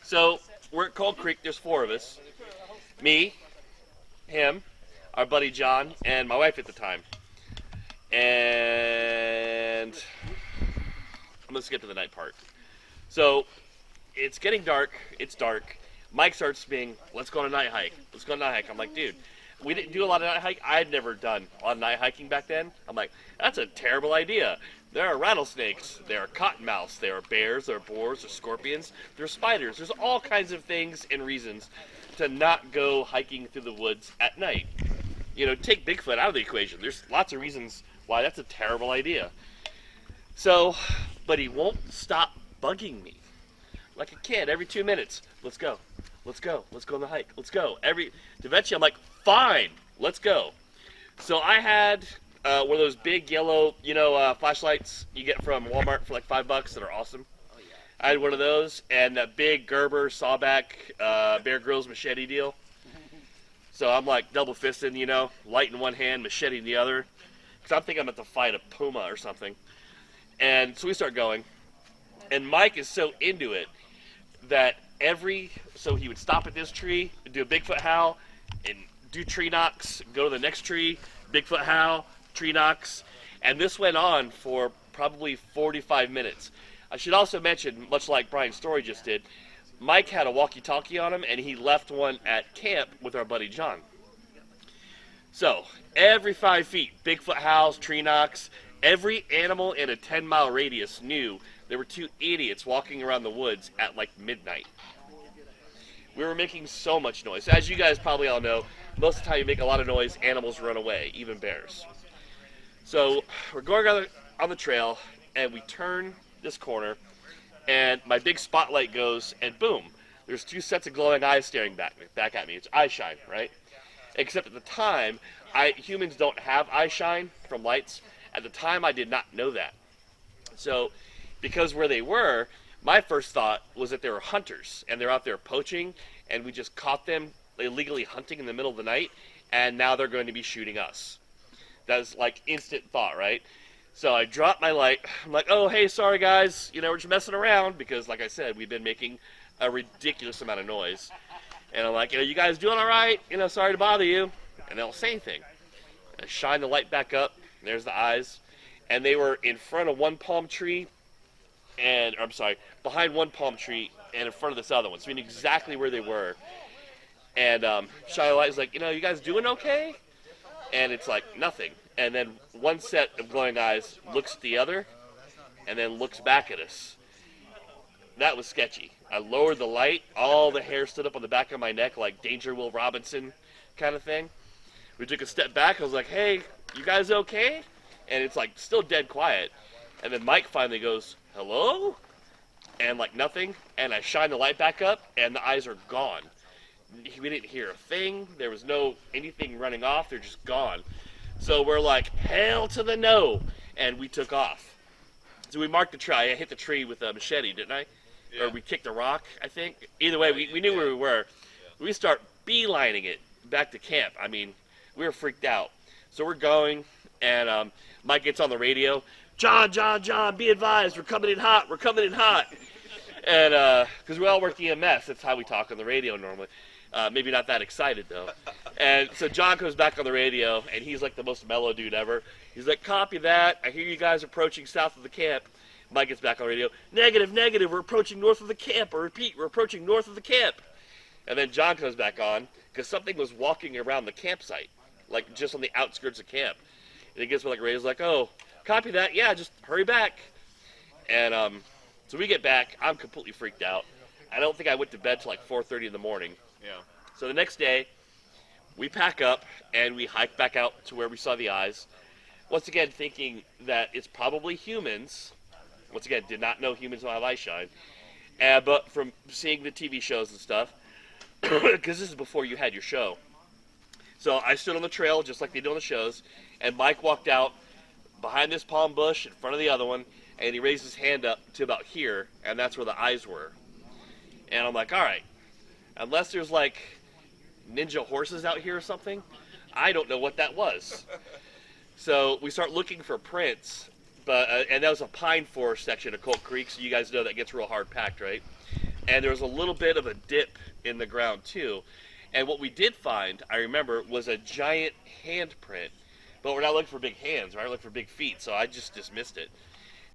So we're at Colt Creek. There's 4 of us. Me, him, our buddy John, and my wife at the time. And let's get to the night part. So it's getting dark. It's dark. Mike starts being, let's go on a night hike. Let's go on a night hike. I'm like, dude, we didn't do a lot of night hike. I'd never done a lot of night hiking back then. I'm like, that's a terrible idea. There are rattlesnakes. There are cottonmouths. There are bears. There are boars. There are scorpions. There are spiders. There's all kinds of things and reasons to not go hiking through the woods at night. You know, take Bigfoot out of the equation. There's lots of reasons why that's a terrible idea. So, but he won't stop bugging me. Like a kid, every 2 minutes. Let's go. Let's go. Let's go on the hike. Let's go. Eventually I'm like, fine, let's go. So I had one of those big yellow, flashlights you get from Walmart for like $5 that are awesome. Oh, yeah. I had one of those and that big Gerber sawback Bear Grylls machete deal. So I'm like double fisting, light in one hand, machete in the other. Because I'm thinking I'm about to fight a puma or something. And so we start going. And Mike is so into it that so he would stop at this tree, do a Bigfoot howl, and do tree knocks, go to the next tree, Bigfoot howl, tree knocks, and this went on for probably 45 minutes. I should also mention, much like Brian's story just did, Mike had a walkie-talkie on him, and he left one at camp with our buddy John. So, every 5 feet, Bigfoot howls, tree knocks, every animal in a 10-mile radius knew there were 2 idiots walking around the woods at like midnight. We were making so much noise. As you guys probably all know, most of the time you make a lot of noise, animals run away, even bears. So we're going on the trail, and we turn this corner, and my big spotlight goes, and boom, there's 2 sets of glowing eyes staring back at me. It's eyeshine, right? Except at the time, humans don't have eyeshine from lights. At the time, I did not know that. So, because where they were, my first thought was that they were hunters, and they're out there poaching, and we just caught them illegally hunting in the middle of the night, and now they're going to be shooting us. That was like instant thought, right? So I dropped my light. I'm like, oh, hey, sorry, guys. We're just messing around, because, like I said, we've been making a ridiculous amount of noise. And I'm like, you guys doing all right? Sorry to bother you. And they don't say anything. I shine the light back up. There's the eyes. And they were in front of one palm tree, behind one palm tree and in front of this other one. So we knew exactly where they were. And shine the light is like, you guys doing okay? And it's like, nothing. And then one set of glowing eyes looks at the other and then looks back at us. That was sketchy. I lowered the light. All the hair stood up on the back of my neck like Danger Will Robinson kind of thing. We took a step back. I was like, hey, you guys okay? And it's like still dead quiet. And then Mike finally goes, hello? And like nothing. And I shine the light back up and the eyes are gone. We didn't hear a thing. There was no anything running off. They're just gone. So we're like, hell to the no. And we took off. So we marked the tree. I hit the tree with a machete, didn't I? Yeah. Or we kicked a rock, I think. Either way, we knew where we were. Yeah. We start beelining it back to camp. I mean, we were freaked out. So we're going, and Mike gets on the radio. John, be advised. We're coming in hot. And because we all work EMS, that's how we talk on the radio normally. Maybe not that excited, though. And so John comes back on the radio, and he's like the most mellow dude ever. He's like, copy that. I hear you guys approaching south of the camp. Mike gets back on the radio. Negative. We're approaching north of the camp. I repeat, we're approaching north of the camp. And then John comes back on because something was walking around the campsite, like just on the outskirts of camp. And he gets me like radio's like, oh, copy that. Yeah, just hurry back. And so we get back. I'm completely freaked out. I don't think I went to bed till like 4:30 in the morning. Yeah. So the next day, we pack up and we hike back out to where we saw the eyes. Once again, thinking that it's probably humans. Once again, did not know humans don't have eyeshine. But from seeing the TV shows and stuff, because this is before you had your show. So I stood on the trail just like they do on the shows, and Mike walked out behind this palm bush in front of the other one, and he raised his hand up to about here, and that's where the eyes were. And I'm like, all right, unless there's like ninja horses out here or something, I don't know what that was. So we start looking for prints, and that was a pine forest section of Colt Creek, so you guys know that gets real hard packed, right? and there was a little bit of a dip in the ground too. And what we did find, I remember, was a giant handprint. But we're not looking for big hands, right? We're looking for big feet, so I just dismissed it.